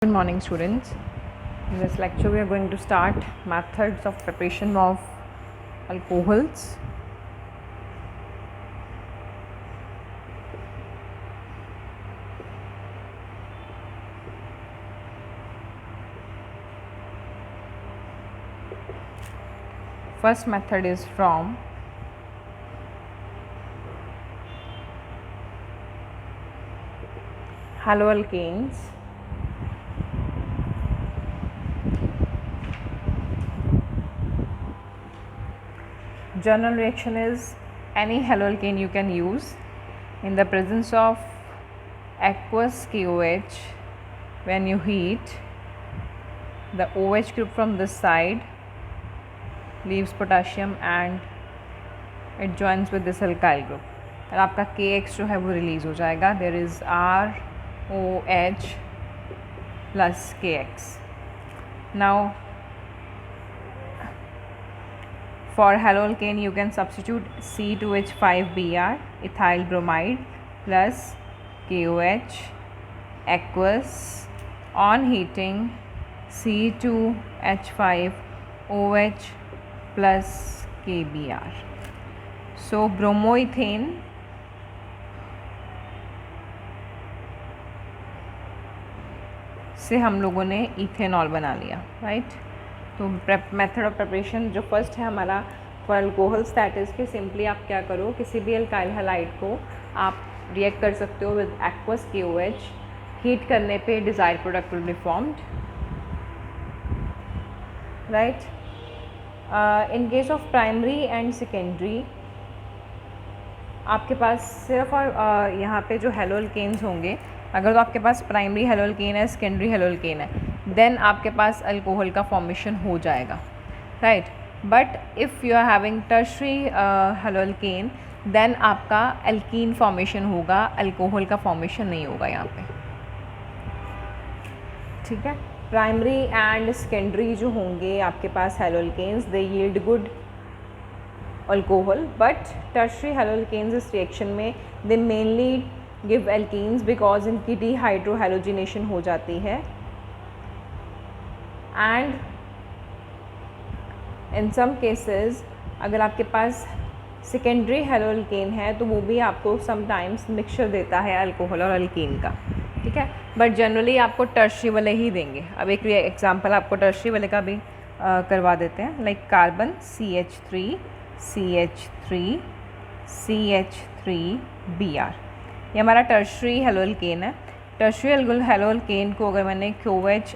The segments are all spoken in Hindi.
Good morning, students. In this lecture we are going to start methods of preparation of alcohols. First method is from haloalkanes. General reaction is any haloalkane you can use in the presence of aqueous KOH. When you heat, the OH group from this side leaves potassium and it joins with this alkyl group और आपका KX जो है वो रिलीज़ हो जाएगा. There is ROH plus KX. Now for haloalkane you can substitute C2H5Br ethyl bromide plus KOH aqueous. On heating, C2H5OH plus KBr. So bromoethane से हम लोगों ने इथेनॉल बना लिया, राइट. तो मेथड ऑफ प्रिपरेशन जो फर्स्ट है हमारा फॉर अल्कोहल्स, दैट इज़ कि सिंपली आप क्या करो, किसी भी अल्काइल हैलाइड को आप रिएक्ट कर सकते हो विद एक्वस KOH. हीट करने पे desire product will be formed, right. In case of primary and secondary आपके पास सिर्फ और यहाँ पे जो हेलोअल्केन्स होंगे, अगर तो आपके पास प्राइमरी हेलोअल्केन है, सेकेंडरी हेलोअल्केन है, देन आपके पास अल्कोहल का फॉर्मेशन हो जाएगा, right. But if you are having tertiary haloalkane, then आपका एल्कीन फॉर्मेशन होगा, अल्कोहल का फॉर्मेशन नहीं होगा यहाँ पे, ठीक है. प्राइमरी एंड सेकेंडरी जो होंगे आपके पास haloalkanes, they yield good alcohol, but tertiary haloalkanes इस रिएक्शन में they mainly give alkenes because इनकी डीहाइड्रोहेलोजिनेशन हो जाती है. एंड इन सम केसेस अगर आपके पास सेकेंडरी हेलोअल्केन है तो वो भी आपको समटाइम्स मिक्सचर देता है अल्कोहल और अल्कीन का, ठीक है. बट जनरली आपको टर्शरी वाले ही देंगे. अब एक एग्जांपल आपको टर्शरी वाले का भी करवा देते हैं, like carbon CH3 CH3 CH3Br. ये हमारा टर्शरी हेलोअल्केन है. टर्शरी हेलोअल्केन को अगर मैंने KOH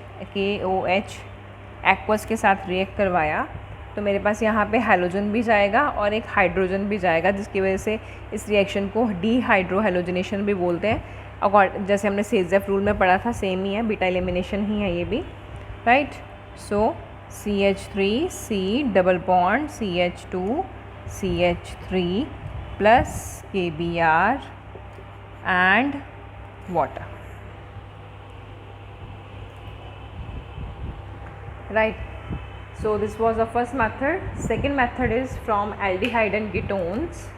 एक्वस के साथ रिएक्ट करवाया तो मेरे पास यहाँ पे हाइड्रोजन भी जाएगा और एक हाइड्रोजन भी जाएगा, जिसकी वजह से इस रिएक्शन को डीहाइड्रोहेलोजिनेशन भी बोलते हैं. और जैसे हमने सेज़ेफ रूल में पढ़ा था, सेम ही है, बीटा एलिमिनेशन ही है ये भी, right. So CH3 C double bond CH2 CH3 plus KBr and water, right. So this was the first method. Second method is from aldehyde and ketones.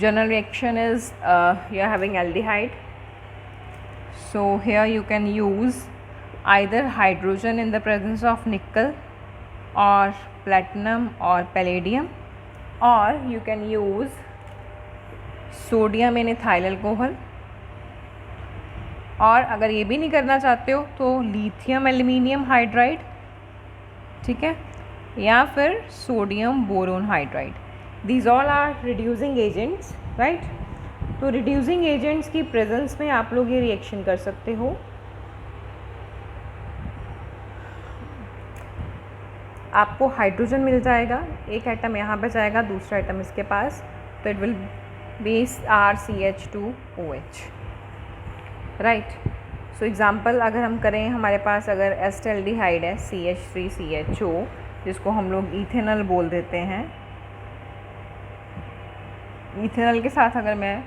General reaction is you are having aldehyde, so here you can use either hydrogen in the presence of nickel or platinum or palladium, or you can use sodium in ethyl alcohol, और अगर ये भी नहीं करना चाहते हो तो लिथियम एल्यूमिनियम हाइड्राइड, ठीक है, या फिर sodium boron hydride. These all are reducing agents, right? तो reducing agents की प्रेजेंस में आप लोग ये रिएक्शन कर सकते हो. आपको हाइड्रोजन मिल जाएगा, एक एटम यहाँ पे जाएगा, दूसरा एटम इसके पास, तो it will be RCH2OH, right. So example अगर हम करें, हमारे पास अगर एस्टेल्डिहाइड है CH3CHO, जिसको हम लोग इथेनॉल बोल देते हैं, इथेनॉल के साथ अगर मैं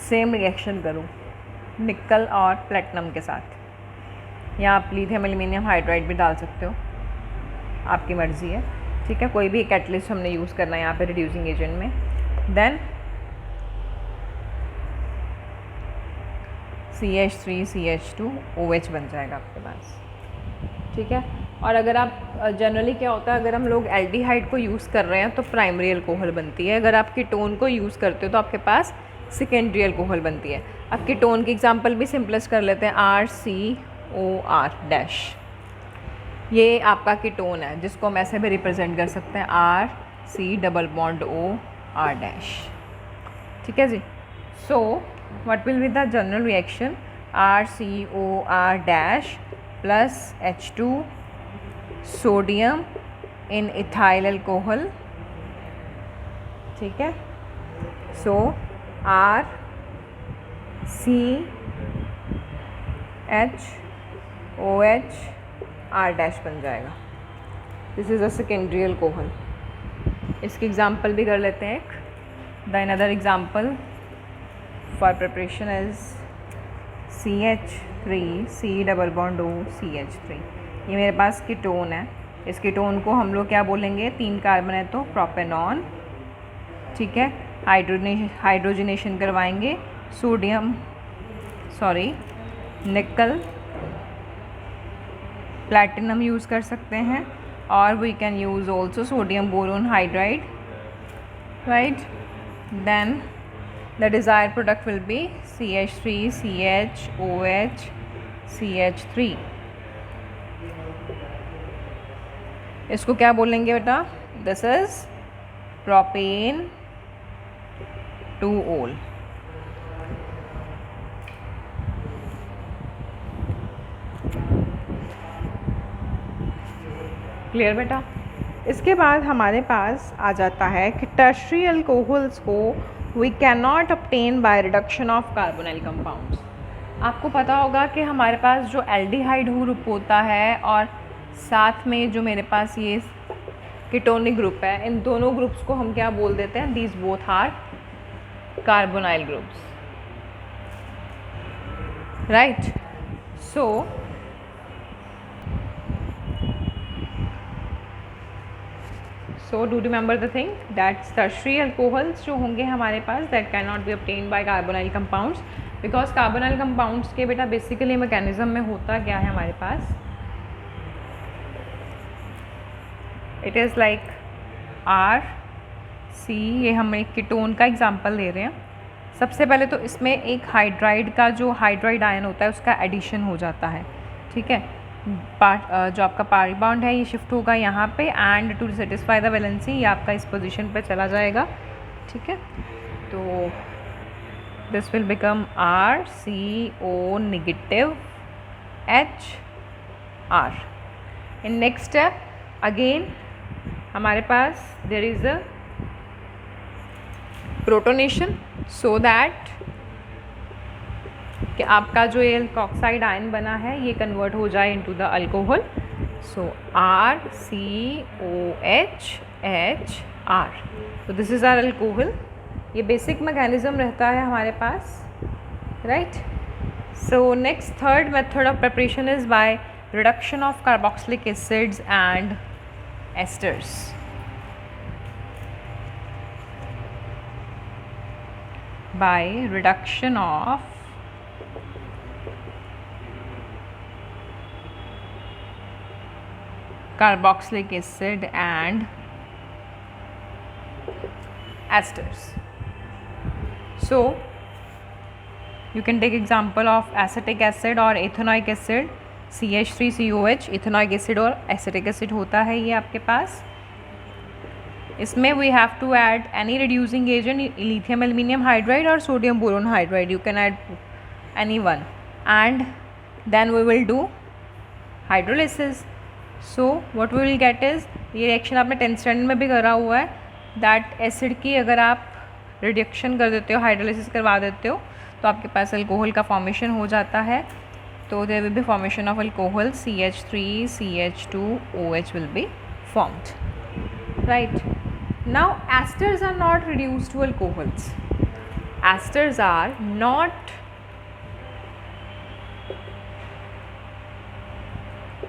सेम रिएक्शन करूँ निकल और प्लेटिनम के साथ, या आप लिथियम एल्यूमिनियम हाइड्राइड भी डाल सकते हो, आपकी मर्ज़ी है, ठीक है। कोई भी कैटलिस्ट हमने यूज़ करना है यहाँ पे रिड्यूसिंग एजेंट में। देन CH3CH2OH बन जाएगा आपके पास, ठीक है। और अगर आप जनरली क्या होता है, अगर हम लोग एल्डिहाइड को यूज़ कर रहे हैं तो प्राइमरी अल्कोहल बनती है, अगर आप कीटोन को यूज़ करते हो तो आपके पास सेकेंडरी अल्कोहल बनती है। अब कीटोन की एग्जांपल भी सिंपलेस्ट कर लेते हैं, RCOR-। ये आपका कीटोन है जिसको हम ऐसे भी रिप्रेजेंट कर सकते हैं RC⋯OR-, ठीक है जी। So what will be the general reaction, RCOR- plus H2 sodium in ethyl alcohol, ठीक है। सो RCHOH-R- बन जाएगा। This is a secondary alcohol. इसकी एग्जांपल भी कर लेते हैं एक। The another example for preparation is CH3C⋯OCH3। ये मेरे पास कीटोन है। इस कीटोन को हम लोग क्या बोलेंगे, 3 कार्बन है तो प्रोपेनॉन, ठीक है। हाइड्रोजनेशन करवाएंगे, निकल प्लैटिनम यूज़ कर सकते हैं, और we can use also sodium boron hydride, right. Then the desired product will be CH3CHOH-CH3। इसको क्या बोलेंगे बेटा, this is propane 2-ol। Clear बेटा। इसके बाद हमारे पास आ जाता है कि टर्शियरी अल्कोहल्स को we can not obtain by reduction of carbonyl compounds. आपको पता होगा कि हमारे पास जो एल्डिहाइड ग्रुप होता है और साथ में जो मेरे पास ये कीटोनिक ग्रुप है, इन दोनों ग्रुप्स को हम क्या बोल देते हैं, these both are carbonyl groups, right. So do remember the thing that tertiary alcohols जो होंगे हमारे पास, that can not be obtained by carbonyl compounds, because carbonyl compounds के बेटा बेसिकली मैकेनिज्म में होता क्या है हमारे पास, इट इज़ लाइक RC, ये हम एक कीटोन का एग्जांपल ले रहे हैं। सबसे पहले तो इसमें एक हाइड्राइड का जो हाइड्राइड आयन होता है उसका एडिशन हो जाता है, ठीक है। जो आपका पारी बॉन्ड है ये शिफ्ट होगा यहाँ पे, and to satisfy the valency ये आपका इस पोजीशन पे चला जाएगा, ठीक है। तो this will become RCO-H-R। In next step again हमारे पास there is a protonation, so that कि आपका जो ये अल्कोक्साइड आयन बना है ये कन्वर्ट हो जाए into the alcohol. So RCOH-HR, तो दिस इज़ आवर अल्कोहल। ये बेसिक मैकेनिज्म रहता है हमारे पास, right. So next third method of preparation is by reduction of carboxylic acids and esters. By reduction of carboxylic acid and esters. So you can take example of acetic acid or ethanoic acid, CH3COH, ethanoic acid और acetic acid होता है ये आपके पास। इसमें we have to add any reducing agent, lithium aluminium hydride और sodium boron hydride, you can add any one, and then we will do hydrolysis. So what we will get is, ये रिएक्शन आपने 10th स्टैंडर्ड में भी करा हुआ है, दैट एसिड की अगर आप रिडक्शन कर देते हो, हाइड्रोलिसिस करवा देते हो, तो आपके पास अल्कोहल का फॉर्मेशन हो जाता है। तो there will be formation of alcohol, CH3CH2OH will be formed, right. Now esters are not reduced to alcohols. Esters are not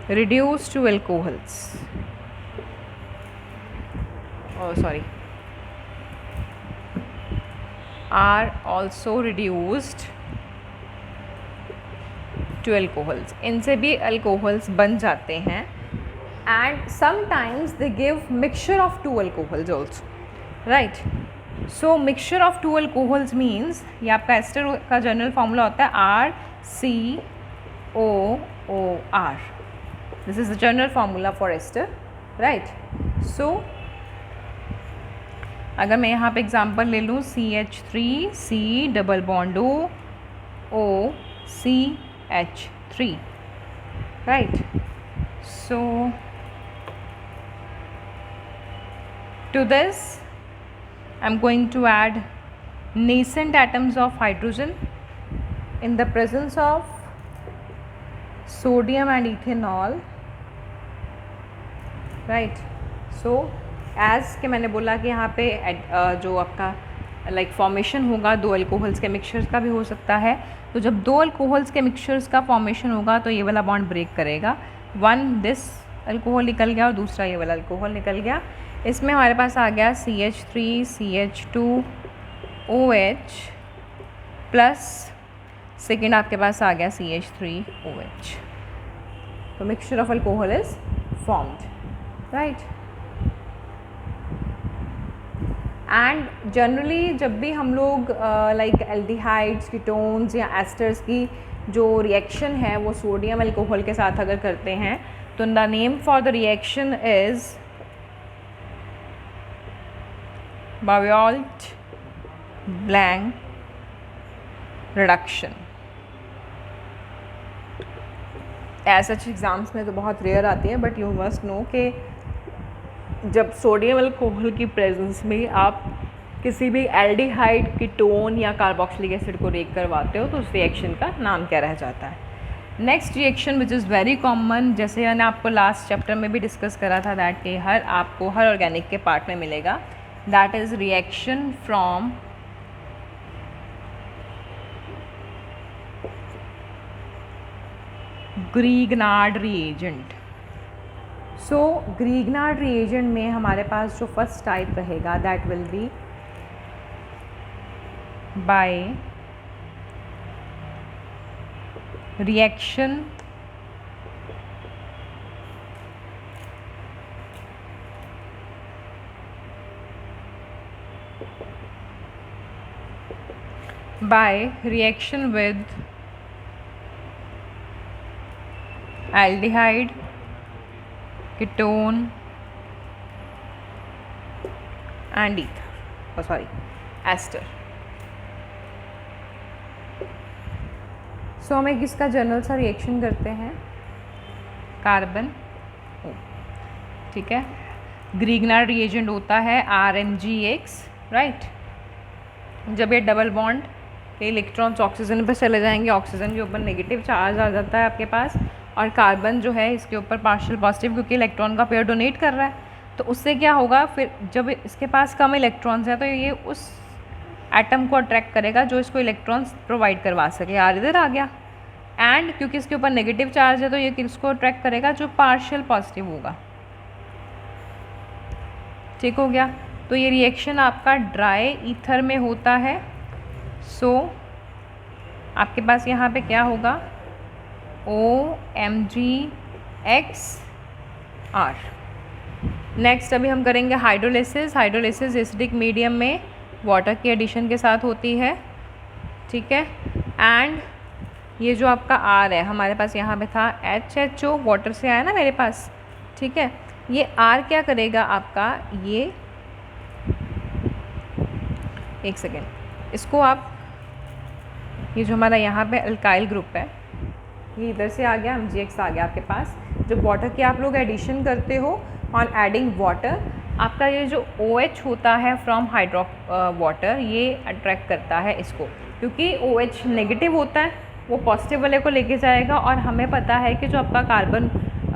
reduced to alcohols. Oh sorry, are also reduced to alcohols. इनसे भी alcohols बन जाते हैं. And sometimes they give mixture of two alcohols also, right? So mixture of two alcohols means ये आपका एस्टर का जनरल फॉर्मूला होता है RCOOR. This is the general formula for ester, right? So अगर मैं यहाँ पे एग्जांपल ले लूँ CH3C double bond OCH3, right? So to this I'm going to add nascent atoms of hydrogen in the presence of sodium and ethanol, right? So as कि मैंने बोला कि यहाँ पे जो आपका लाइक फॉर्मेशन होगा दो अल्कोहल्स के मिक्सचर्स का भी हो सकता है. तो जब दो अल्कोहल्स के मिक्सचर्स का फॉर्मेशन होगा तो ये वाला बॉन्ड ब्रेक करेगा. वन दिस अल्कोहल निकल गया और दूसरा ये वाला अल्कोहल निकल गया. इसमें हमारे पास आ गया CH3CH2OH प्लस सेकेंड आपके पास आ गया CH3OH. तो mixture of alcohol is formed, right? And generally जब भी हम लोग लाइक एल्डिहाइड्स, कीटोन्स या एस्टर्स की जो रिएक्शन है वो सोडियम अल्कोहल के साथ अगर करते हैं तो the name for the reaction is Boulton-Blanc reduction. As such exams में तो बहुत रेयर आती है, बट यू मस्ट नो कि जब सोडियम अल्कोहल की प्रेजेंस में आप किसी भी एल्डिहाइड, कीटोन या कार्बोक्सिलिक एसिड को रिएक्ट करवाते हो तो उस रिएक्शन का नाम क्या रह जाता है. Next reaction which is very common, जैसे मैंने आपको लास्ट चैप्टर में भी डिस्कस करा था, दैट कि आपको हर ऑर्गेनिक के पार्ट में मिलेगा. That is reaction from Grignard reagent. So Grignard reagent में हमारे पास जो फर्स्ट टाइप रहेगा that will be by reaction with aldehyde, ketone and ester. So हम एक इसका जनरल सा रिएक्शन करते हैं, कार्बन, ठीक है. ग्रीगनार्ड रिएजेंट होता है RMgX, राइट. जब ये डबल बॉन्ड के इलेक्ट्रॉन्स ऑक्सीजन पर चले जाएंगे, ऑक्सीजन के ऊपर नेगेटिव चार्ज आ जाता है आपके पास, और कार्बन जो है इसके ऊपर पार्शियल पॉजिटिव, क्योंकि इलेक्ट्रॉन का पेयर डोनेट कर रहा है. तो उससे क्या होगा, फिर जब इसके पास कम इलेक्ट्रॉन्स हैं तो ये उस एटम को अट्रैक्ट करेगा जो इसको इलेक्ट्रॉन्स प्रोवाइड करवा सके. यार इधर आ गया. एंड क्योंकि इसके ऊपर नेगेटिव चार्ज है तो ये किसको अट्रैक्ट करेगा, जो पार्शियल पॉजिटिव होगा. ठीक हो गया. तो ये रिएक्शन आपका ड्राई ईथर में होता है. सो आपके पास यहाँ पे क्या होगा, OMgXR. नेक्स्ट अभी हम करेंगे हाइड्रोलिसिस. हाइड्रोलिसिस एसिडिक मीडियम में वाटर की एडिशन के साथ होती है, ठीक है. एंड ये जो आपका R है, हमारे पास यहाँ पे था HHO, वाटर से आया ना मेरे पास, ठीक है. ये R क्या करेगा आपका, ये एक सेकेंड, इसको आप, ये जो हमारा यहाँ पे अल्काइल ग्रुप है, ये इधर से आ गया, MgX आ गया आपके पास. जब वाटर की आप लोग एडिशन करते हो, ऑन एडिंग वाटर, आपका ये जो OH होता है फ्रॉम हाइड्रो वाटर, ये अट्रैक्ट करता है इसको, क्योंकि OH नेगेटिव होता है, वो पॉजिटिव वाले को लेके जाएगा. और हमें पता है कि जो आपका कार्बन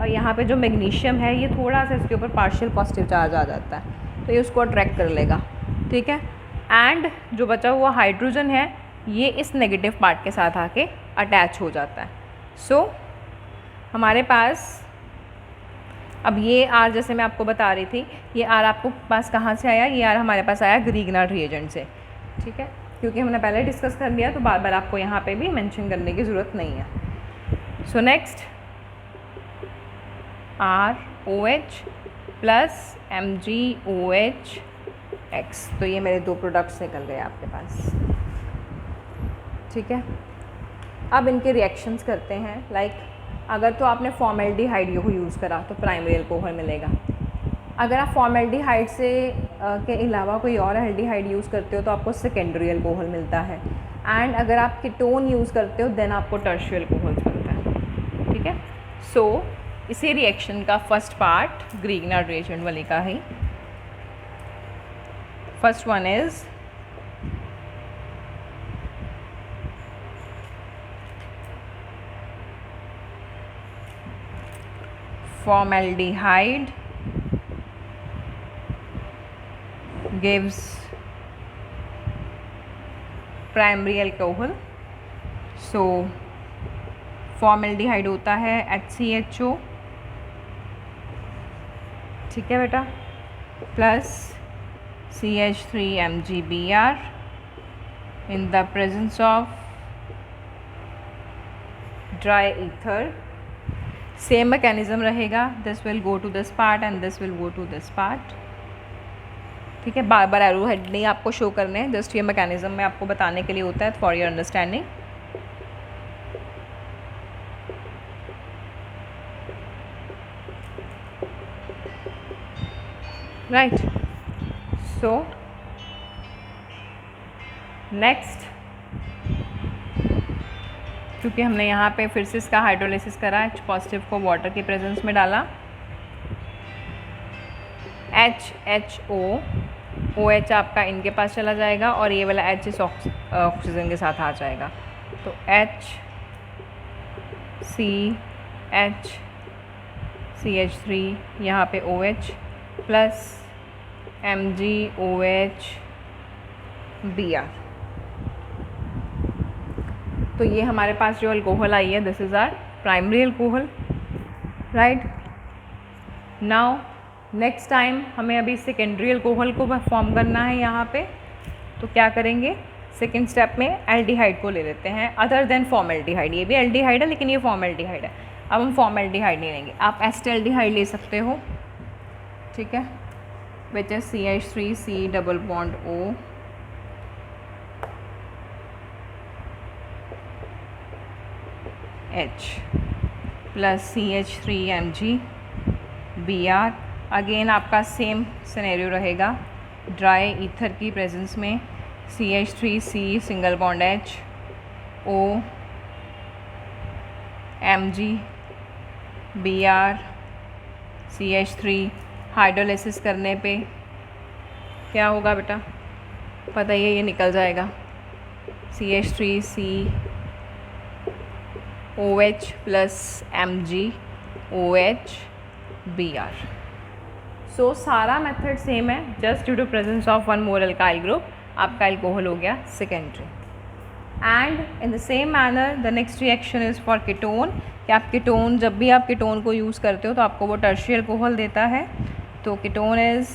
यहाँ पे जो मैग्नीशियम है, ये थोड़ा सा इसके ऊपर पार्शियल पॉजिटिव चार्ज आ जाता है. तो ये उसको अट्रैक्ट कर लेगा, ठीक है। एंड जो बचा हुआ हाइड्रोजन है ये इस नेगेटिव पार्ट के साथ आके अटैच हो जाता है। सो हमारे पास अब ये आर, जैसे मैं आपको बता रही थी, ये आर आपको पास कहाँ से आया, ये आर हमारे पास आया ग्रीगनार्ड रिएजेंट से, ठीक है, क्योंकि हमने पहले डिस्कस कर लिया तो बार बार आपको यहाँ पे भी मेंशन करने की ज़रूरत नहीं है। So next ROH plus MgOH X, तो ये मेरे दो प्रोडक्ट्स निकल गए आपके पास, ठीक है। अब इनके रिएक्शंस करते हैं। लाइक अगर तो आपने फॉर्मेल्डिहाइड को यूज़ करा तो प्राइमरी अल्कोहल मिलेगा। अगर आप फॉर्मेल्डिहाइड से के अलावा कोई और एल्डिहाइड यूज़ करते हो तो आपको सेकेंडरी अल्कोहल मिलता है। एंड अगर आप कीटोन यूज़ करते हो देन आपको टर्शियरी अल्कोहल मिलता है, ठीक है। सो इसी रिएक्शन का फर्स्ट पार्ट ग्रीगनार्ड रिएजेंट वाले का है। First one is formaldehyde gives primary alcohol। so formaldehyde होता है HCHO, ठीक है बेटा, plus CH3MgBr in the presence of dry ether। Same mechanism रहेगा, this will go to this part and this will go to this part, ठीक है। बार बार एरो हेड नहीं आपको शो करने हैं, जस्ट ये मैकेनिज्म में आपको बताने के लिए होता है for your understanding. Right, so next, क्योंकि हमने यहाँ पे फिर से इसका हाइड्रोलिसिस करा, H पॉजिटिव को वाटर की प्रेजेंस में डाला, HHO, OH आपका इनके पास चला जाएगा और ये वाला H इस ऑक्सीजन के साथ आ जाएगा। तो HCH3 यहाँ पे OH प्लस MgOH Br। तो ये हमारे पास जो अल्कोहल आई है this is our primary alcohol, right. Now next time हमें अभी सेकेंडरी अल्कोहल को फॉर्म करना है यहाँ पे, तो क्या करेंगे, सेकेंड स्टेप में एल्डिहाइड को ले लेते हैं अदर देन फॉर्मेल्डिहाइड। ये भी एल्डिहाइड है लेकिन ये फॉर्मेल्डिहाइड है, अब हम फॉर्मेल्डिहाइड नहीं लेंगे, आप एस्टेल्डिहाइड ले सकते हो, ठीक है, which is CH3C double bond O H plus CH3MgBr। Again आपका सेम सिनेरियो रहेगा, ड्राई ईथर की प्रेजेंस में CH3C single bond H O MgBr CH3। Hydrolysis करने पे क्या होगा बेटा, पता ही है, ये निकल जाएगा CH3C OH plus MgOH Br। So सारा मेथड सेम है, just due to presence of one more alkyl group आपका अल्कोहल हो गया secondary. And in the same manner the next reaction is for ketone, कि आप कीटोन, जब भी आप कीटोन को यूज़ करते हो तो आपको वो टर्शियरी अल्कोहल देता है। तो ketone is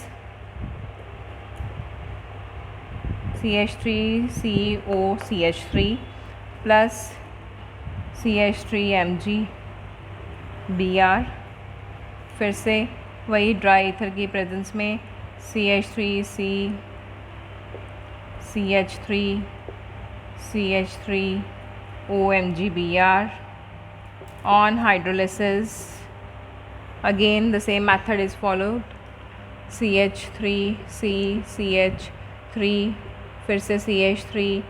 CH3COCH3 plus CH3MgBr। फिर से वही ड्राई ईथर की प्रेजेंस में CH3C CH3OMgBr। on hydrolysis again the same method is followed, CH3C CH3 फिर से CH3OH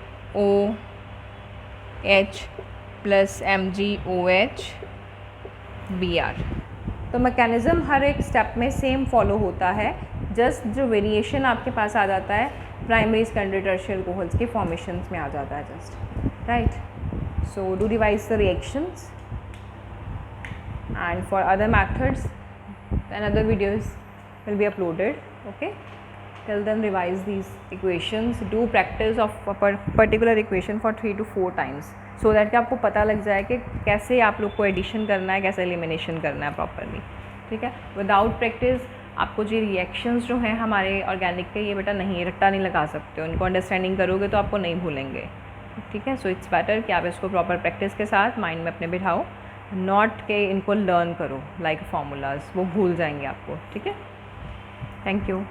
प्लस MgOH Br। तो मैकेनिज़्म हर एक स्टेप में सेम फॉलो होता है, जस्ट जो वेरिएशन आपके पास आ जाता है प्राइमरी सेकेंडरी टर्शियरी अल्कोहल्स के फॉर्मेशंस में आ जाता है, just right. So do revise the reactions and for other methods another videos will be uploaded, okay। Tell them revise these equations, do practice of particular equation for 3 to 4 times, so that कि आपको पता लग जाए कि कैसे आप लोग को एडिशन करना है, कैसे एलिमिनेशन करना है प्रॉपरली, ठीक है। विदाउट प्रैक्टिस आपको जो रिएक्शंस जो हैं हमारे ऑर्गेनिक के, ये बेटा नहीं, रट्टा नहीं लगा सकते हो, इनको अंडरस्टैंडिंग करोगे तो आपको नहीं भूलेंगे, ठीक है। सो इट्स बेटर कि आप इसको प्रॉपर प्रैक्टिस के साथ माइंड में अपने बिठाओ, नॉट के इनको लर्न करो लाइक फार्मूलाज, वो भूल जाएंगे आपको, ठीक है। Thank you.